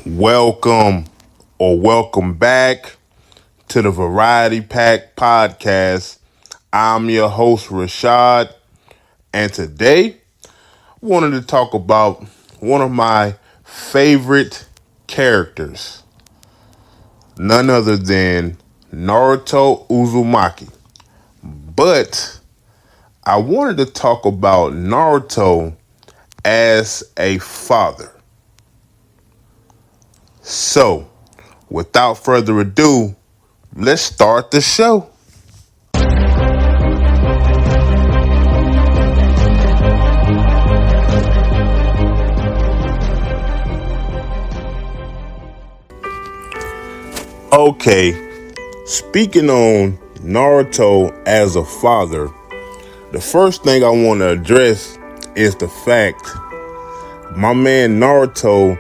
Welcome or welcome back to the Variety Pack Podcast. I'm your host, Rashad, and today I wanted to talk about one of my favorite characters, none other than Naruto Uzumaki. But I wanted to talk about Naruto as a father. So, without further ado, let's start the show. Okay, speaking on Naruto as a father, the first thing I want to address is the fact my man Naruto,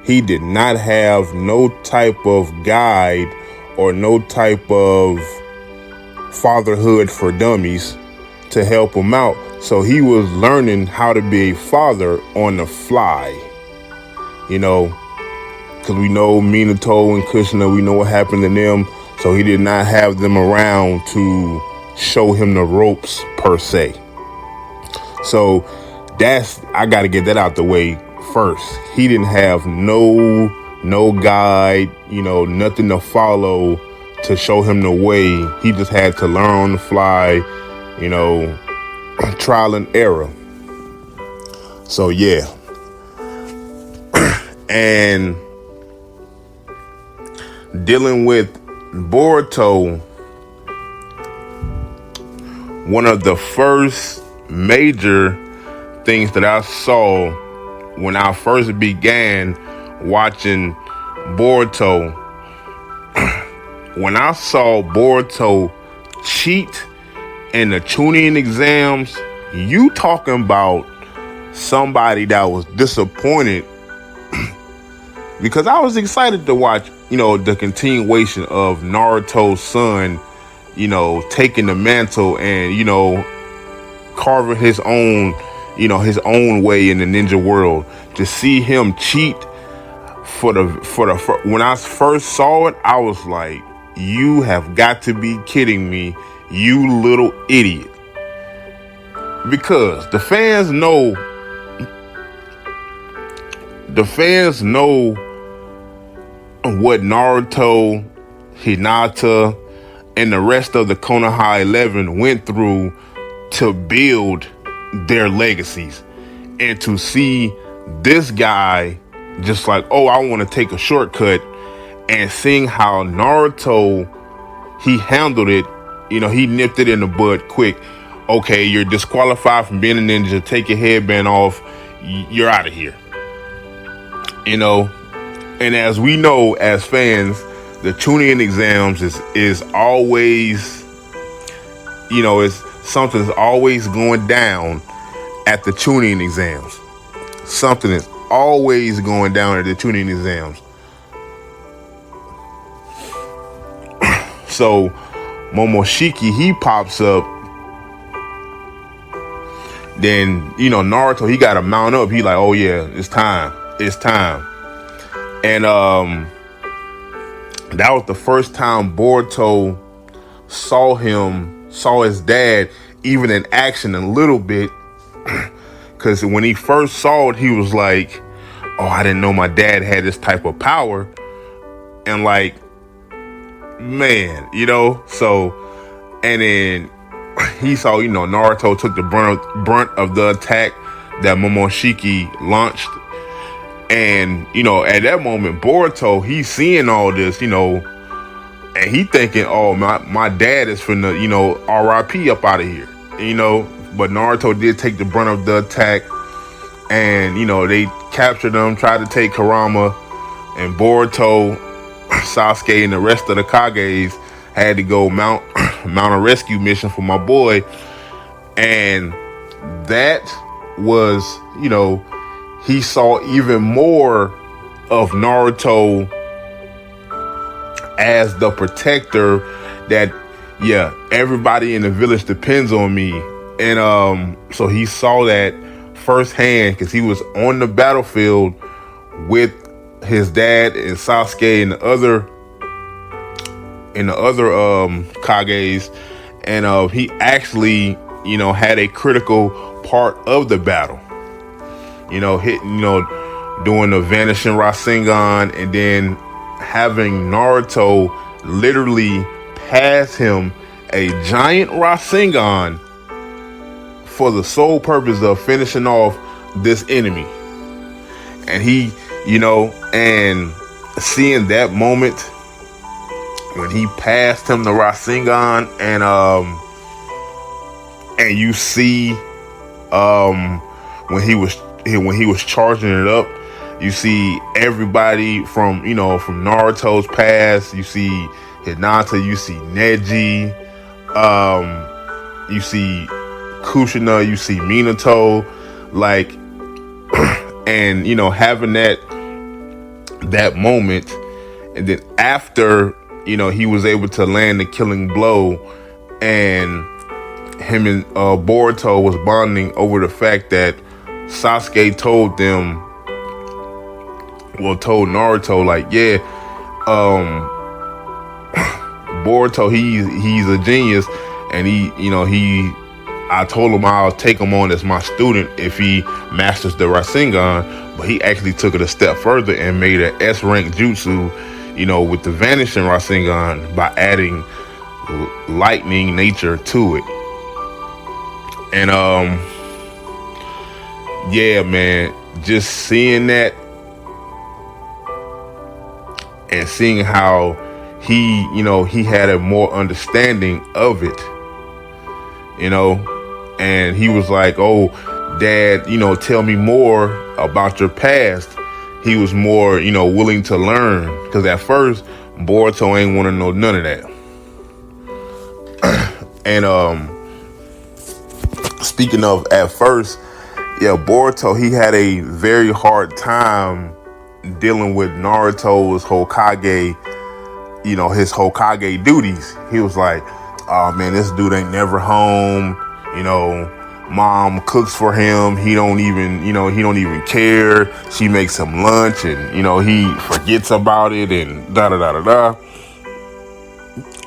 he did not have no type of guide or no type of fatherhood for dummies to help him out. So he was learning how to be a father on the fly, you know, because we know Minato and Kushina, we know what happened to them. So he did not have them around to show him the ropes per se. So I got to get that out the way first. He didn't have no guide, nothing to follow to show him the way. He just had to learn on the fly, trial and error. So yeah. And dealing with Boruto, one of the first major things that I saw when I first began watching Boruto, when I saw Boruto cheat in the Chunin exams, you talking about somebody that was disappointed because I was excited to watch, the continuation of Naruto's son, taking the mantle and, carving his own way in the ninja world. To see him cheat when I first saw it, I was like, you have got to be kidding me, you little idiot. Because the fans know what Naruto, Hinata, and the rest of the Konoha 11 went through to build their legacies. And to see this guy just like, oh, I want to take a shortcut, and seeing how Naruto, he handled it, he nipped it in the bud quick. Okay, you're disqualified from being a ninja. Take your headband off. You're out of here. And as we know as fans, the Chunin exams is always, it's something's always going down at the Chunin exams. Something is always going down at the Chunin exams. So Momoshiki, he pops up. Then, Naruto, he got to mount up. He like, oh yeah, it's time. And that was the first time Boruto saw his dad even in action a little bit. Because when he first saw it, he was like, oh, I didn't know my dad had this type of power. And like, man, so, and then he saw, Naruto took the brunt of the attack that Momoshiki launched. And, at that moment, Boruto, he's seeing all this, and he thinking, oh, my dad is finna, RIP up out of here, But Naruto did take the brunt of the attack, and, they captured him, tried to take Kurama, and Boruto, Sasuke, and the rest of the Kages had to go mount a rescue mission for my boy. And that was, he saw even more of Naruto as the protector that, yeah, everybody in the village depends on me. And so he saw that firsthand because he was on the battlefield with his dad and Sasuke and the other Kages, and he actually, had a critical part of the battle. Doing the vanishing Rasengan, and then having Naruto literally pass him a giant Rasengan for the sole purpose of finishing off this enemy. And and seeing that moment when he passed him the Rasengan, and you see when he was charging it up, you see everybody from Naruto's past. You see Hinata, you see Neji, you see Kushina, you see Minato, like, and having that moment, and then after he was able to land the killing blow, and him and Boruto was bonding over the fact that Sasuke told Naruto, like, yeah, Boruto, he's a genius, and I told him I'll take him on as my student if he masters the Rasengan, but he actually took it a step further and made an S-rank jutsu, with the vanishing Rasengan, by adding lightning nature to it. And yeah, man, just seeing that and seeing how he had a more understanding of it, and he was like, "Oh, Dad, tell me more about your past." He was more, willing to learn, because at first Boruto ain't want to know none of that. And speaking of at first, yeah, Boruto, he had a very hard time dealing with Naruto's Hokage, his Hokage duties. He was like, "Oh man, this dude ain't never home. Mom cooks for him. He don't even care. She makes him lunch, and he forgets about it, and da da da da da."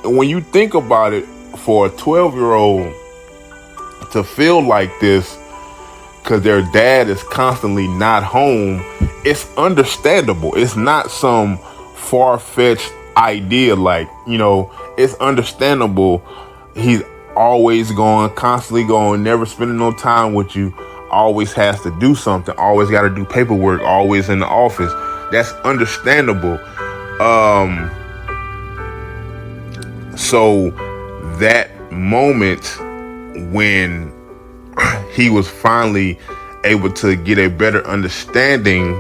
When you think about it, for a 12-year-old to feel like this because their dad is constantly not home, it's understandable. It's not some far-fetched idea. Like, it's understandable. He's always gone, constantly going, never spending no time with you, always has to do something, always got to do paperwork, always in the office. That's understandable. So that moment when he was finally able to get a better understanding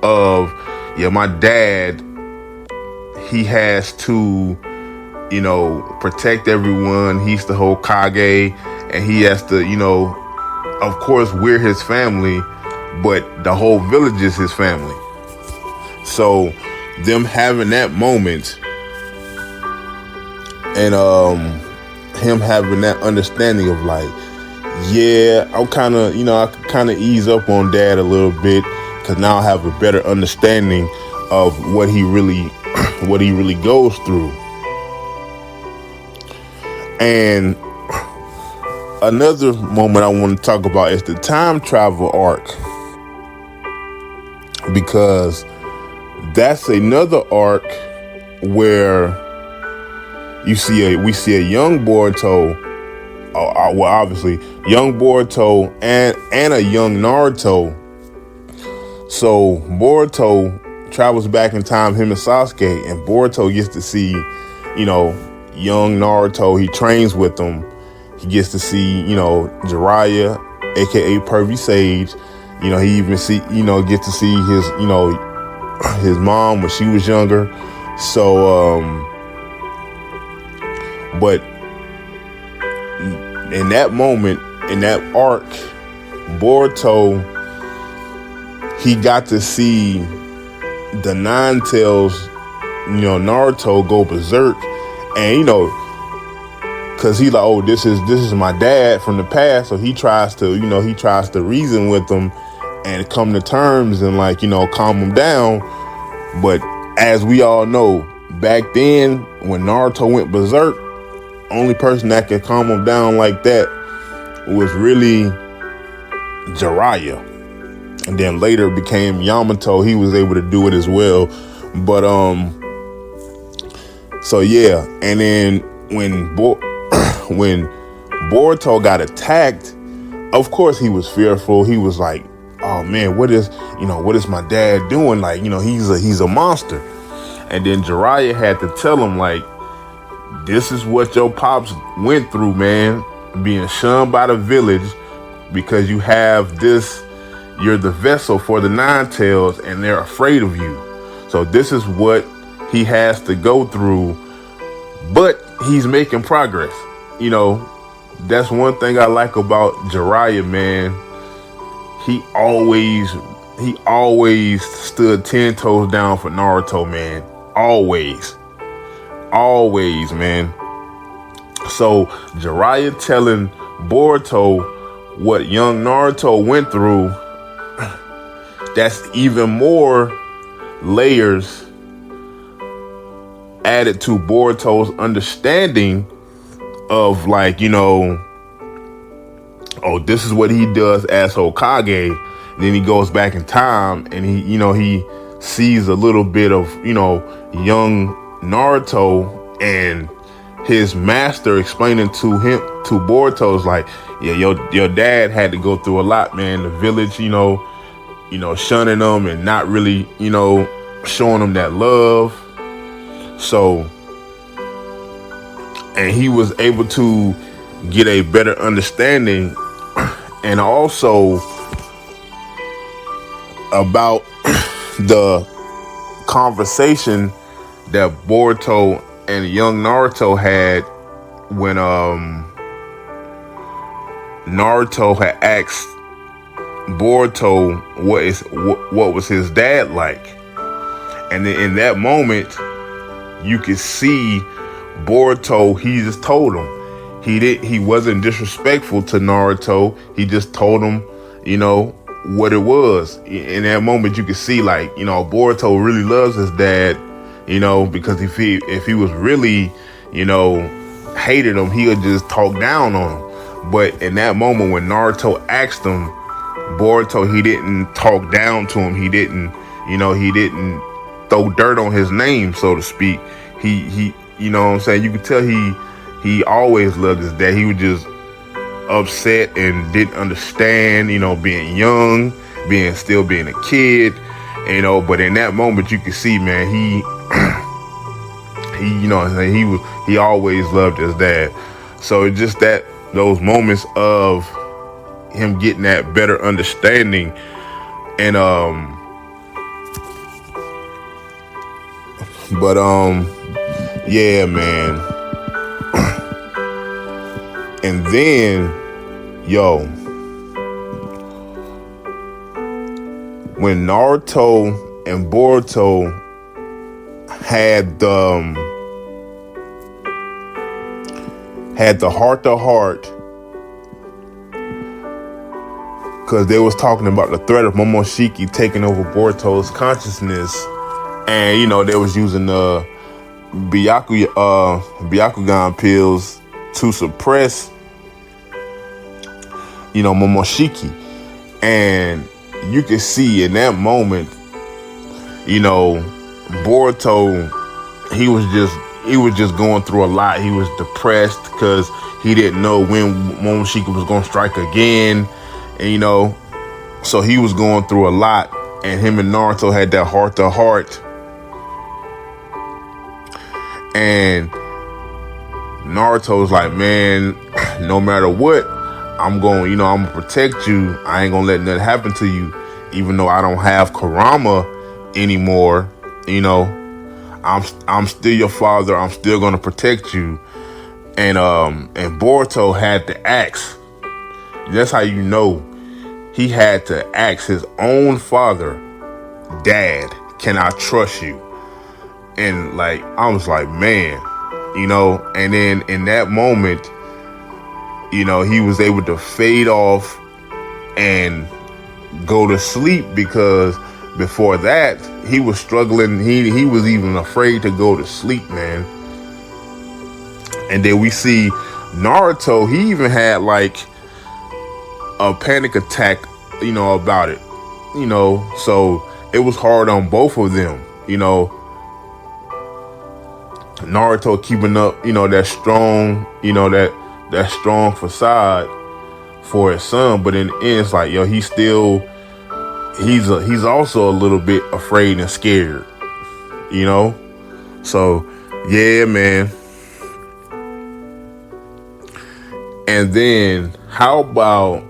of, yeah, my dad, he has to, protect everyone. He's the Hokage, and he has to, of course, we're his family, but the whole village is his family. So them having that moment, and him having that understanding of like, yeah, I'm kind of, I can kind of ease up on Dad a little bit, because now I have a better understanding of what he really goes through. And another moment I want to talk about is the time travel arc, because that's another arc where we see a young Boruto, well, obviously young Boruto and a young Naruto. So Boruto travels back in time, him and Sasuke, and Boruto gets to see, young Naruto. He trains with him. He gets to see, Jiraiya, aka Pervy Sage. He even gets to see his, his mom when she was younger. So, but in that moment, in that arc, Boruto, he got to see the Nine Tails, Naruto go berserk, and because he like, oh, this is my dad from the past, so he tries to reason with him, and come to terms and like, calm him down. But as we all know, back then when Naruto went berserk, only person that could calm him down like that was really Jiraiya. And then later became Yamato. He was able to do it as well. But so yeah, and then when when Boruto got attacked, of course he was fearful. He was like, "Oh man, what is my dad doing? Like, he's a monster." And then Jiraiya had to tell him, like, "This is what your pops went through, man. Being shunned by the village because you have this. You're the vessel for the Nine Tails, and they're afraid of you. So this is what he has to go through." But he's making progress. That's one thing I like about Jiraiya, man. He always stood 10 toes down for Naruto, man. Always, man. So Jiraiya telling Boruto what young Naruto went through, that's even more layers added to Boruto's understanding of, like, oh, this is what he does as Hokage. And then he goes back in time and he sees a little bit of, young Naruto and his master explaining to Boruto's like, yeah, your dad had to go through a lot, man. The village, shunning them and not really, showing them that love. So, and he was able to get a better understanding, and also about the conversation that Boruto and young Naruto had when Naruto had asked Boruto what was his dad like. And then in that moment, you could see Boruto, he just told him. He wasn't disrespectful to Naruto. He just told him, what it was. In that moment, you could see, like, Boruto really loves his dad, because if he was really, hated him, he would just talk down on him. But in that moment when Naruto asked him, Boruto, he didn't talk down to him. He didn't throw dirt on his name, so to speak. He you know what I'm saying? You could tell he always loved his dad. He was just upset and didn't understand, being young, still being a kid, but in that moment you could see, man, he always loved his dad. So it's just that those moments of him getting that better understanding, and yeah, man. And then, when Naruto and Boruto had the heart-to-heart, because they was talking about the threat of Momoshiki taking over Boruto's consciousness, and they was using the Byakugan pills to suppress Momoshiki. And you can see in that moment, Boruto, he was just going through a lot. He was depressed because he didn't know when Momoshiki was going to strike again, and so he was going through a lot. And him and Naruto had that heart to heart, and Naruto was like, man, no matter what, I'm gonna protect you. I ain't gonna let nothing happen to you, even though I don't have Kurama anymore. I'm still your father. I'm still gonna protect you. And Boruto had to ask. That's how he had to ask his own father, Dad, can I trust you? And like, I was like, man, and then in that moment, he was able to fade off and go to sleep, because before that he was struggling. He was even afraid to go to sleep, man. And then we see Naruto, he even had like a panic attack, about it, so it was hard on both of them, Naruto keeping up, that strong, that strong facade for his son, but in the end, it's like, yo, he's also a little bit afraid and scared, So, yeah, man. And then, how about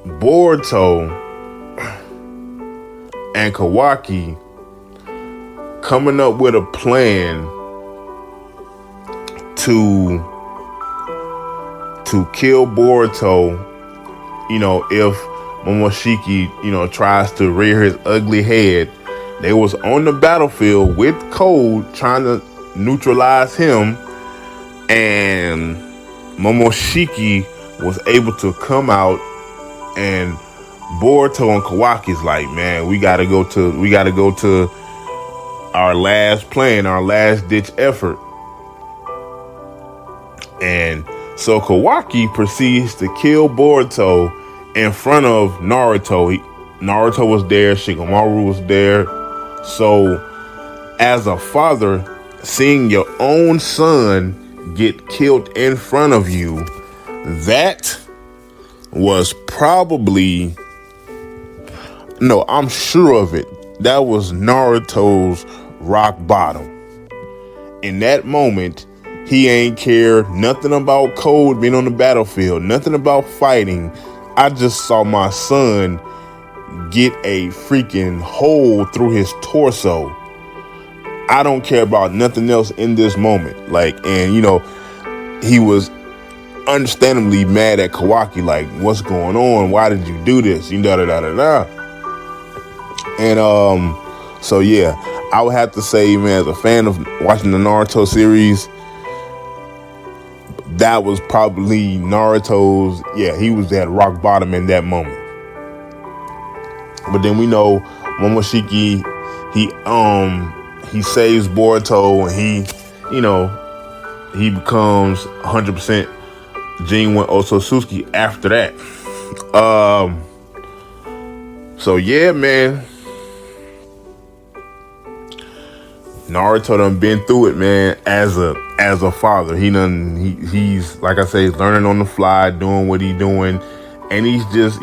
Boruto and Kawaki coming up with a plan to kill Boruto, if Momoshiki, tries to rear his ugly head. They was on the battlefield with Code trying to neutralize him, and Momoshiki was able to come out, and Boruto and Kawaki's like, man, we gotta go to our last plan, our last ditch effort. And so Kawaki proceeds to kill Boruto in front of Naruto. Naruto was there, Shikamaru was there. So as a father, seeing your own son get killed in front of you, that was probably, no, I'm sure of it, that was Naruto's rock bottom. In that moment, he ain't care nothing about Code being on the battlefield, nothing about fighting. I just saw my son get a freaking hole through his torso. I don't care about nothing else in this moment. Like, and he was understandably mad at Kawaki, like, what's going on? Why did you do this? Da da da da da. And so yeah, I would have to say, man, as a fan of watching the Naruto series, that was probably Naruto's, he was at rock bottom in that moment. But then we know Momoshiki, he saves Boruto, and he becomes 100% genuine Otsutsuki after that. So yeah, man, Naruto done been through it, man. As a father, he's like I say, learning on the fly, doing what he's doing, and he's just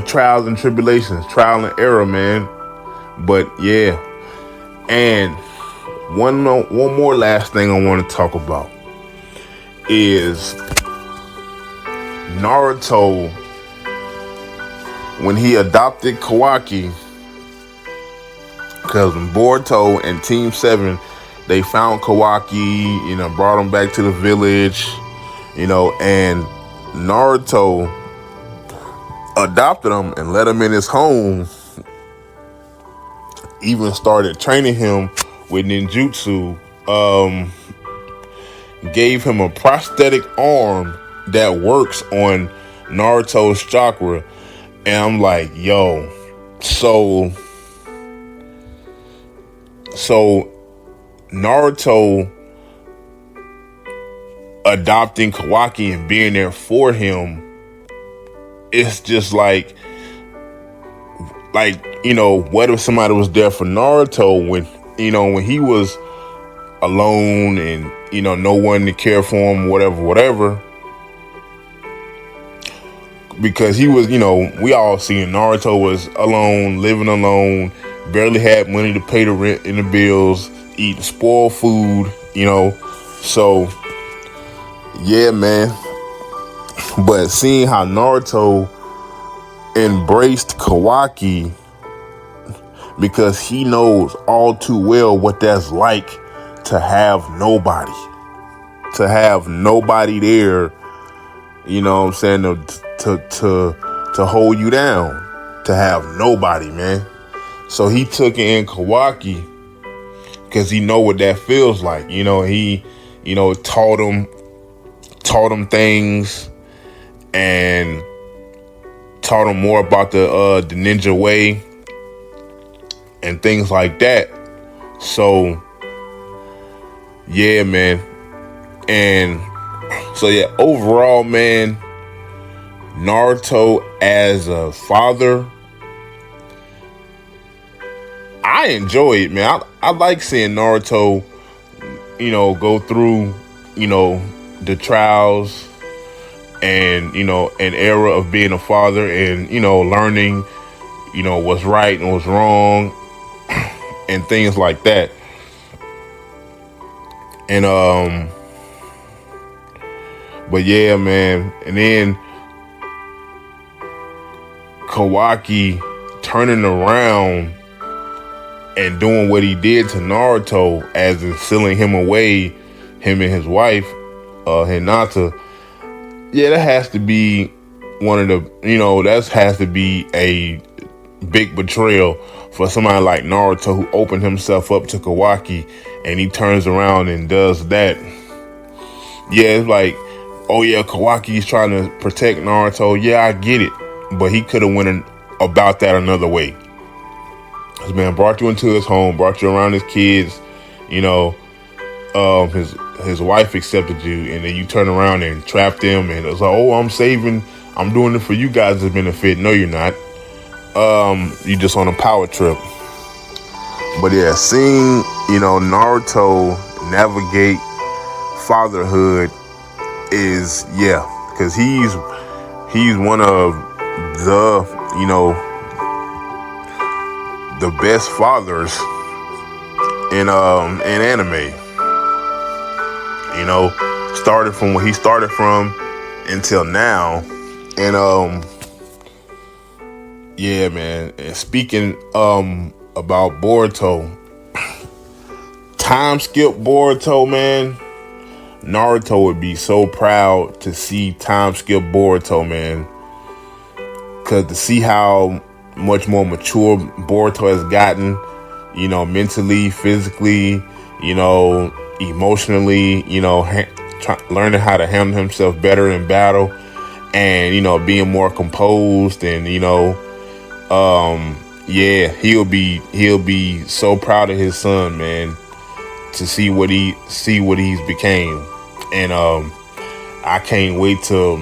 trials and tribulations, trial and error, man. But yeah, and one more last thing I want to talk about is Naruto, when he adopted Kawaki. Because when Boruto and Team 7, they found Kawaki, brought him back to the village, and Naruto adopted him and let him in his home. Even started training him with ninjutsu. Gave him a prosthetic arm that works on Naruto's chakra. And I'm like, yo, so Naruto adopting Kawaki and being there for him, it's just like, what if somebody was there for Naruto when he was alone and, no one to care for him, whatever. Because he was, we all seen Naruto was alone, living alone, barely had money to pay the rent and the bills, eating spoiled food, So, yeah, man. But seeing how Naruto embraced Kawaki, because he knows all too well what that's like to have nobody there, to hold you down, to have nobody, man. So he took in Kawaki because he know what that feels like. He taught him things, and taught him more about the ninja way and things like that. So yeah, man. And so yeah, overall, man, Naruto as a father, I enjoy it, man. I like seeing Naruto, go through, the trials and, an era of being a father and, learning, what's right and what's wrong and things like that. And, but yeah, man. And then Kawaki turning around and doing what he did to Naruto, as in sealing him away, him and his wife, Hinata. Yeah, that has to be one of the, that has to be a big betrayal for somebody like Naruto, who opened himself up to Kawaki, and he turns around and does that. Yeah, it's like, oh yeah, Kawaki's trying to protect Naruto. Yeah, I get it, but he could have went about that another way. This man brought you into his home, brought you around his kids, his wife accepted you, and then you turn around and trap them, and it's like, oh, I'm doing it for you guys' benefit. No, you're not. You just on a power trip. But yeah, seeing, Naruto navigate fatherhood is, because he's one of the, the best fathers in anime. Started from where he started from until now. And yeah, man. And speaking about Boruto, time skip Boruto, man. Naruto would be so proud to see time skip Boruto, man. Cause to see how much more mature Boruto has gotten, mentally, physically, emotionally, learning how to handle himself better in battle, and being more composed, and he'll be so proud of his son, man, to see what he's became. And I can't wait till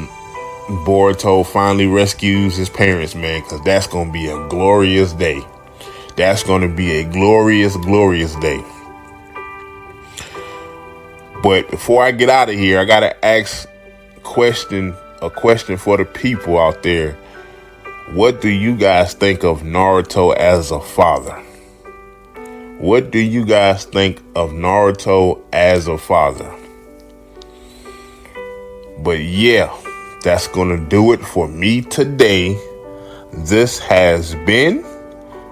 Boruto finally rescues his parents, man, because that's gonna be a glorious day. That's gonna be a glorious, glorious day. But before I get out of here, I gotta ask a question for the people out there. What do you guys think of Naruto as a father? What do you guys think of Naruto as a father? But yeah, that's gonna do it for me today. This has been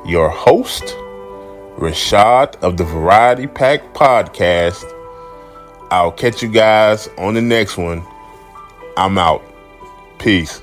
your host, Rashad of the Variety Pack Podcast. I'll catch you guys on the next one. I'm out. Peace.